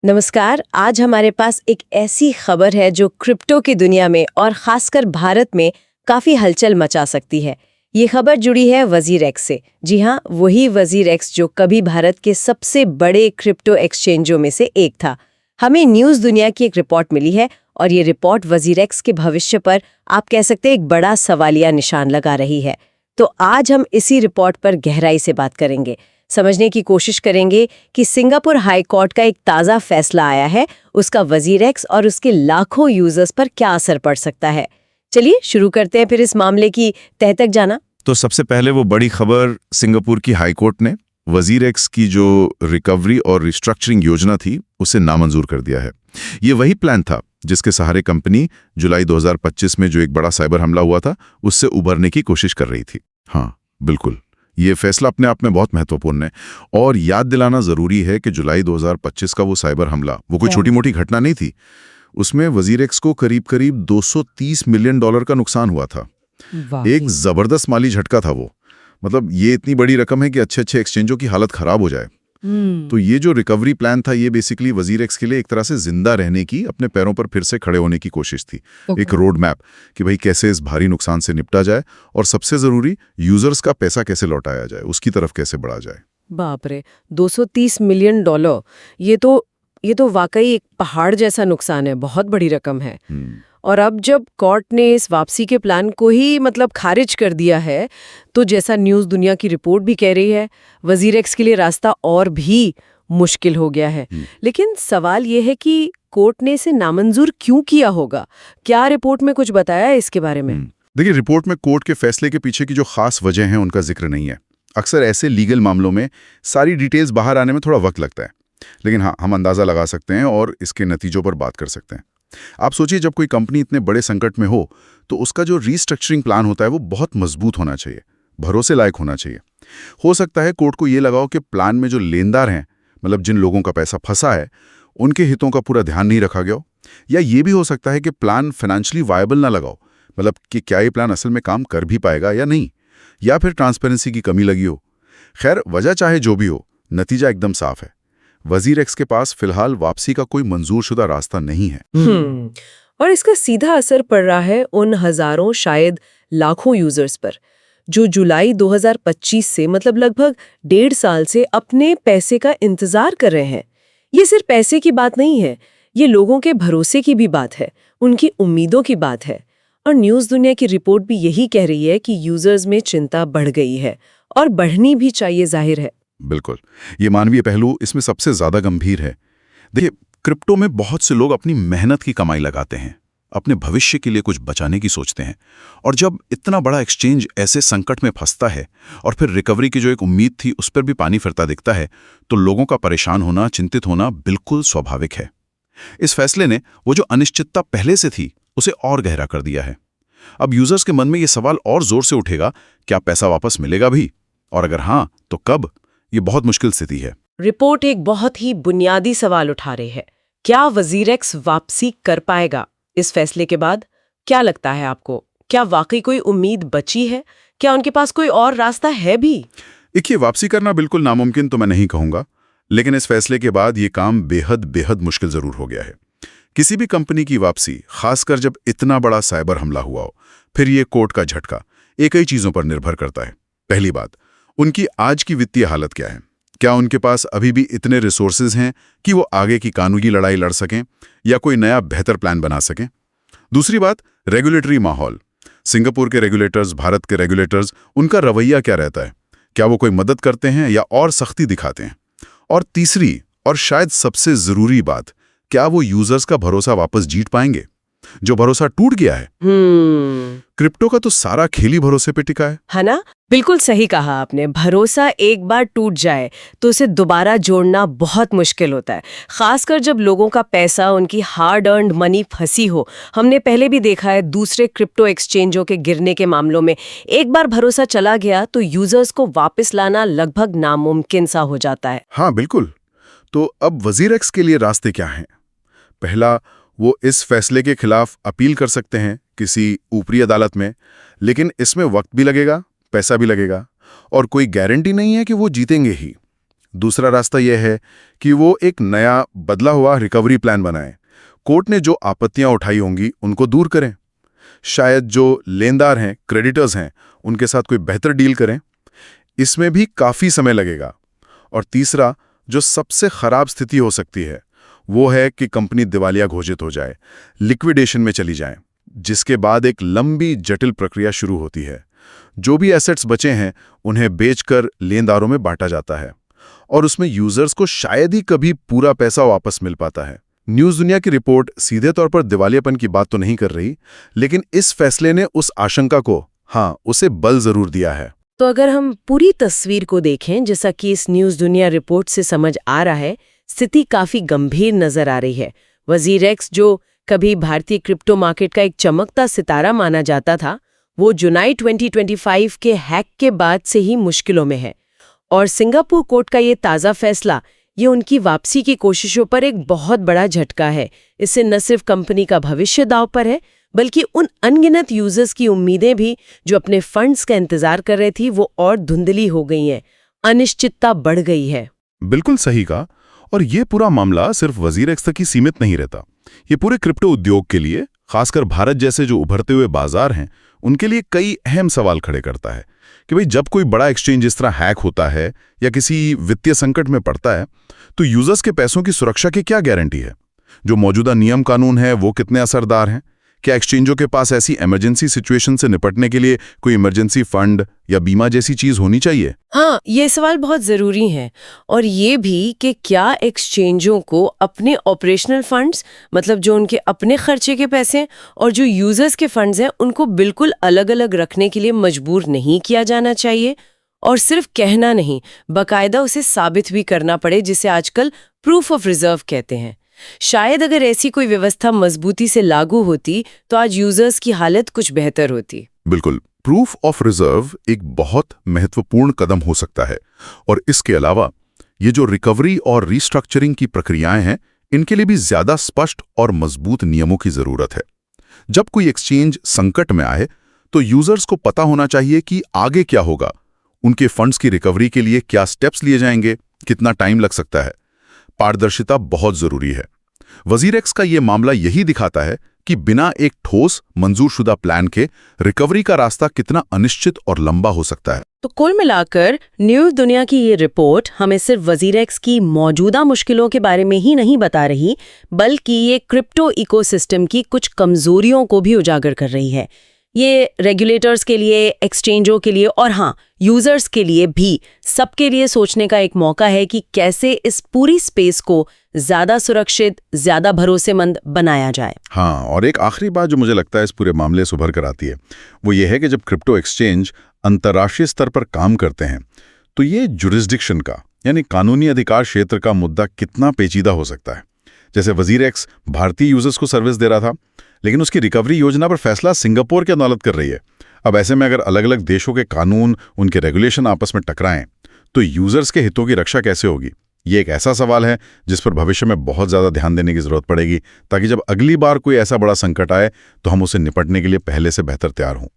नमस्कार। आज हमारे पास एक ऐसी खबर है जो क्रिप्टो की दुनिया में और खासकर भारत में काफी हलचल मचा सकती है। ये खबर जुड़ी है वजीर एक्स से। जी हाँ, वही वजीर एक्स जो कभी भारत के सबसे बड़े क्रिप्टो एक्सचेंजों में से एक था। हमें न्यूज़ दुनिया की एक रिपोर्ट मिली है और ये रिपोर्ट वजीर एक्स के भविष्य पर आप कह सकते हैं एक बड़ा सवालिया निशान लगा रही है। तो आज हम इसी रिपोर्ट पर गहराई से बात करेंगे, समझने की कोशिश करेंगे कि सिंगापुर हाई कोर्ट का एक ताज़ा फैसला आया है, उसका वजीर एक्स और उसके लाखों यूजर्स पर क्या असर पड़ सकता है। चलिए शुरू करते हैं फिर इस मामले की तह तक जाना। तो सबसे पहले वो बड़ी खबर, सिंगापुर की हाई कोर्ट ने वजीर एक्स की जो रिकवरी और रिस्ट्रक्चरिंग योजना थी उसे नामंजूर कर दिया है। ये वही प्लान था जिसके सहारे कंपनी जुलाई 2025 में जो एक बड़ा साइबर हमला हुआ था उससे उबरने की कोशिश कर रही थी। हाँ बिल्कुल, ये फैसला अपने आप में बहुत महत्वपूर्ण है और याद दिलाना जरूरी है कि जुलाई 2025 का वो साइबर हमला वो कोई छोटी मोटी घटना नहीं थी। उसमें वजीर एक्स को करीब करीब $230 मिलियन का नुकसान हुआ था। एक जबरदस्त माली झटका था वो। मतलब ये इतनी बड़ी रकम है कि अच्छे अच्छे एक्सचेंजों की हालत खराब हो जाए। तो ये जो रिकवरी प्लान था ये बेसिकली वजीर एक्स के लिए एक तरह से जिंदा रहने की, अपने पैरों पर फिर से खड़े होने की कोशिश थी। एक रोड मैप कि भाई कैसे इस भारी नुकसान से निपटा जाए और सबसे जरूरी यूजर्स का पैसा कैसे लौटाया जाए, उसकी तरफ कैसे बढ़ा जाए। बाप रे, $230 मिलियन, ये तो वाकई एक पहाड़ जैसा नुकसान है, बहुत बड़ी रकम है। और अब जब कोर्ट ने इस वापसी के प्लान को ही खारिज कर दिया है, तो जैसा न्यूज़ दुनिया की रिपोर्ट भी कह रही है, वजीर एक्स के लिए रास्ता और भी मुश्किल हो गया है। लेकिन सवाल ये है कि कोर्ट ने इसे नामंजूर क्यों किया होगा? क्या रिपोर्ट में कुछ बताया है इसके बारे में? देखिए, रिपोर्ट में कोर्ट के फैसले के पीछे की जो खास वजह है उनका जिक्र नहीं है। अक्सर ऐसे लीगल मामलों में सारी डिटेल्स बाहर आने में थोड़ा वक्त लगता है, लेकिन हाँ, हम अंदाजा लगा सकते हैं और इसके नतीजों पर बात कर सकते हैं। आप सोचिए, जब कोई कंपनी इतने बड़े संकट में हो तो उसका जो रीस्ट्रक्चरिंग प्लान होता है वो बहुत मजबूत होना चाहिए, भरोसे लायक होना चाहिए। हो सकता है कोर्ट को ये लगाओ कि प्लान में जो लेनदार हैं, मतलब जिन लोगों का पैसा फंसा है, उनके हितों का पूरा ध्यान नहीं रखा गया हो। या ये भी हो सकता है कि प्लान फाइनेंशियली वायबल ना लगाओ, मतलब कि क्या ये प्लान असल में काम कर भी पाएगा या नहीं, या फिर ट्रांसपेरेंसी की कमी लगी हो। खैर, वजह चाहे जो भी हो, नतीजा एकदम साफ है। वजीर एक्स के पास फिलहाल वापसी का कोई मंजूरशुदा रास्ता नहीं है। और इसका सीधा असर पड़ रहा है उन हजारों, शायद लाखों यूजर्स पर जो जुलाई 2025 से लगभग 1.5 साल से अपने पैसे का इंतजार कर रहे हैं। ये सिर्फ पैसे की बात नहीं है, ये लोगों के भरोसे की भी बात है, उनकी उम्मीदों की बात है। और न्यूज़ दुनिया की रिपोर्ट भी यही कह रही है कि यूजर्स में चिंता बढ़ गई है और बढ़नी भी चाहिए, जाहिर है। बिल्कुल, ये मानवीय पहलू इसमें सबसे ज्यादा गंभीर है। देखिए, क्रिप्टो में बहुत से लोग अपनी मेहनत की कमाई लगाते हैं, अपने भविष्य के लिए कुछ बचाने की सोचते हैं, और जब इतना बड़ा एक्सचेंज ऐसे संकट में फंसता है और फिर रिकवरी की जो एक उम्मीद थी उस पर भी पानी फिरता दिखता है, तो लोगों का परेशान होना, चिंतित होना बिल्कुल स्वाभाविक है। इस फैसले ने वो जो अनिश्चितता पहले से थी उसे और गहरा कर दिया है। अब यूजर्स के मन में ये सवाल और जोर से उठेगा, क्या पैसा वापस मिलेगा भी, और अगर हाँ तो कब? ये बहुत मुश्किल स्थिति है। रिपोर्ट एक बहुत ही बुनियादी सवाल उठा रही है, क्या वजीर एक्स वापसी कर पाएगा इस फैसले के बाद? क्या लगता है आपको, क्या वाकई कोई उम्मीद बची है? क्या उनके पास कोई और रास्ता है भी? देखिए, वापसी करना बिल्कुल नामुमकिन तो मैं नहीं कहूंगा, लेकिन इस फैसले के बाद ये काम बेहद बेहद मुश्किल जरूर हो गया है। किसी भी कंपनी की वापसी, खासकर जब इतना बड़ा साइबर हमला हुआ हो, फिर ये कोर्ट का झटका, एक ही चीजों पर निर्भर करता है। पहली बात, उनकी आज की वित्तीय हालत क्या है? क्या उनके पास अभी भी इतने रिसोर्सेज हैं कि वो आगे की कानूनी लड़ाई लड़ सकें या कोई नया बेहतर प्लान बना सकें? दूसरी बात, रेगुलेटरी माहौल। सिंगापुर के रेगुलेटर्स, भारत के रेगुलेटर्स, उनका रवैया क्या रहता है? क्या वो कोई मदद करते हैं या और सख्ती दिखाते हैं? और तीसरी और शायद सबसे जरूरी बात, क्या वो यूजर्स का भरोसा वापस जीत पाएंगे, जो भरोसा टूट गया है? क्रिप्टो का तो सारा खेल ही भरोसे पे टिका है ना? बिल्कुल सही कहा आपने। भरोसा एक बार टूट जाए तो उसे दोबारा जोड़ना बहुत मुश्किल होता है, खासकर जब लोगों का पैसा, उनकी हार्ड अर्न्ड मनी फंसी हो। हमने पहले भी देखा है दूसरे क्रिप्टो एक्सचेंजों के गिरने के मामलों में, एक बार भरोसा चला गया तो यूजर्स को वापस लाना लगभग नामुमकिन सा हो जाता है। हाँ बिल्कुल। तो अब वजीर एक्स के लिए रास्ते क्या हैं? पहला, वो इस फैसले के खिलाफ अपील कर सकते हैं किसी ऊपरी अदालत में, लेकिन इसमें वक्त भी लगेगा, पैसा भी लगेगा, और कोई गारंटी नहीं है कि वो जीतेंगे ही। दूसरा रास्ता यह है कि वो एक नया बदला हुआ रिकवरी प्लान बनाएं। कोर्ट ने जो आपत्तियां उठाई होंगी उनको दूर करें। शायद जो लेनदार हैं, क्रेडिटर्स हैं, उनके साथ कोई बेहतर डील करें। इसमें भी काफ़ी समय लगेगा। और तीसरा, जो सबसे खराब स्थिति हो सकती है, वो है कि कंपनी दिवालिया घोषित हो जाए, लिक्विडेशन में चली जाए, जिसके बाद एक लंबी जटिल प्रक्रिया शुरू होती है। जो भी एसेट्स बचे हैं उन्हें बेचकर लेनदारों में बांटा जाता है और उसमें यूजर्स को शायद ही कभी पूरा पैसा वापस मिल पाता है। न्यूज़ दुनिया की रिपोर्ट सीधे तौर पर दिवालियापन की बात तो नहीं कर रही, लेकिन इस फैसले ने उस आशंका को, उसे बल जरूर दिया है। तो अगर हम पूरी तस्वीर को देखें, जैसा कि इस न्यूज़ दुनिया रिपोर्ट से समझ आ रहा है, स्थिति काफी गंभीर नजर आ रही है। वजीर एक्स, जो कभी भारतीय क्रिप्टो मार्केट का एक चमकता सितारा माना जाता था, वो जुलाई 2025 के हैक के बाद से ही मुश्किलों में है। और सिंगापुर कोर्ट का ये ताज़ा फैसला, ये उनकी वापसी की कोशिशों पर एक बहुत बड़ा झटका है। इससे न सिर्फ कंपनी का भविष्य दांव पर है, बल्कि उन अनगिनत यूजर्स की उम्मीदें भी जो अपने फंड्स का इंतजार कर रहे थी, वो और धुंधली हो गई हैं। अनिश्चितता बढ़ गई है। बिल्कुल सही कहा। और ये पूरा मामला सिर्फ वजीर एक्स तक ही सीमित नहीं रहता। ये पूरे क्रिप्टो उद्योग के लिए, खासकर भारत जैसे जो उभरते हुए बाजार हैं, उनके लिए कई अहम सवाल खड़े करता है कि भाई, जब कोई बड़ा एक्सचेंज इस तरह हैक होता है या किसी वित्तीय संकट में पड़ता है, तो यूजर्स के पैसों की सुरक्षा की क्या गारंटी है? जो मौजूदा नियम कानून है वो कितने असरदार हैं? क्या एक्सचेंजों के पास ऐसी इमरजेंसी सिचुएशन से निपटने के लिए कोई इमरजेंसी फंड या बीमा जैसी चीज होनी चाहिए? हाँ, ये सवाल बहुत ज़रूरी है। और ये भी कि क्या एक्सचेंजों को अपने ऑपरेशनल फंड्स, मतलब जो उनके अपने खर्चे के पैसे हैं, और जो यूजर्स के फंड्स हैं, उनको बिल्कुल अलग अलग रखने के लिए मजबूर नहीं किया जाना चाहिए। और सिर्फ कहना नहीं, बाकायदा उसे साबित भी करना पड़े, जिसे आजकल प्रूफ ऑफ रिजर्व कहते हैं। शायद अगर ऐसी कोई व्यवस्था मजबूती से लागू होती तो आज यूजर्स की हालत कुछ बेहतर होती। बिल्कुल, प्रूफ ऑफ रिजर्व एक बहुत महत्वपूर्ण कदम हो सकता है। और इसके अलावा ये जो रिकवरी और रीस्ट्रक्चरिंग की प्रक्रियाएं हैं, इनके लिए भी ज्यादा स्पष्ट और मजबूत नियमों की जरूरत है। जब कोई एक्सचेंज संकट में आए तो यूजर्स को पता होना चाहिए कि आगे क्या होगा, उनके फंड्स की रिकवरी के लिए क्या स्टेप्स लिए जाएंगे, कितना टाइम लग सकता है। पारदर्शिता बहुत जरूरी है। वजीर एक्स का यह मामला यही दिखाता है कि बिना एक ठोस मंजूरशुदा प्लान के रिकवरी का रास्ता कितना अनिश्चित और लंबा हो सकता है। तो कुल मिलाकर न्यूज़ दुनिया की ये रिपोर्ट हमें सिर्फ वजीर एक्स की मौजूदा मुश्किलों के बारे में ही नहीं बता रही, बल्कि ये क्रिप्टो इकोसिस्टम की कुछ कमजोरियों को भी उजागर कर रही है। ये रेगुलेटर्स के लिए, एक्सचेंजों के लिए और यूजर्स के लिए भी, सबके लिए सोचने का एक मौका है कि कैसे इस पूरी स्पेस को ज्यादा सुरक्षित, ज्यादा भरोसेमंद बनाया जाए। और एक आखिरी बात जो मुझे लगता है इस पूरे मामले से उभर कर आती है, वो ये है कि जब क्रिप्टो एक्सचेंज अंतर्राष्ट्रीय स्तर पर काम करते हैं, तो ये जुरिस्डिक्शन का, यानी कानूनी अधिकार क्षेत्र का मुद्दा कितना पेचीदा हो सकता है। जैसे वजीर एक्स भारतीय यूजर्स को सर्विस दे रहा था, लेकिन उसकी रिकवरी योजना पर फैसला सिंगापुर की अदालत कर रही है। अब ऐसे में अगर अलग अलग देशों के कानून, उनके रेगुलेशन आपस में टकराएं, तो यूजर्स के हितों की रक्षा कैसे होगी? ये एक ऐसा सवाल है जिस पर भविष्य में बहुत ज़्यादा ध्यान देने की जरूरत पड़ेगी, ताकि जब अगली बार कोई ऐसा बड़ा संकट आए तो हम उसे निपटने के लिए पहले से बेहतर तैयार हों।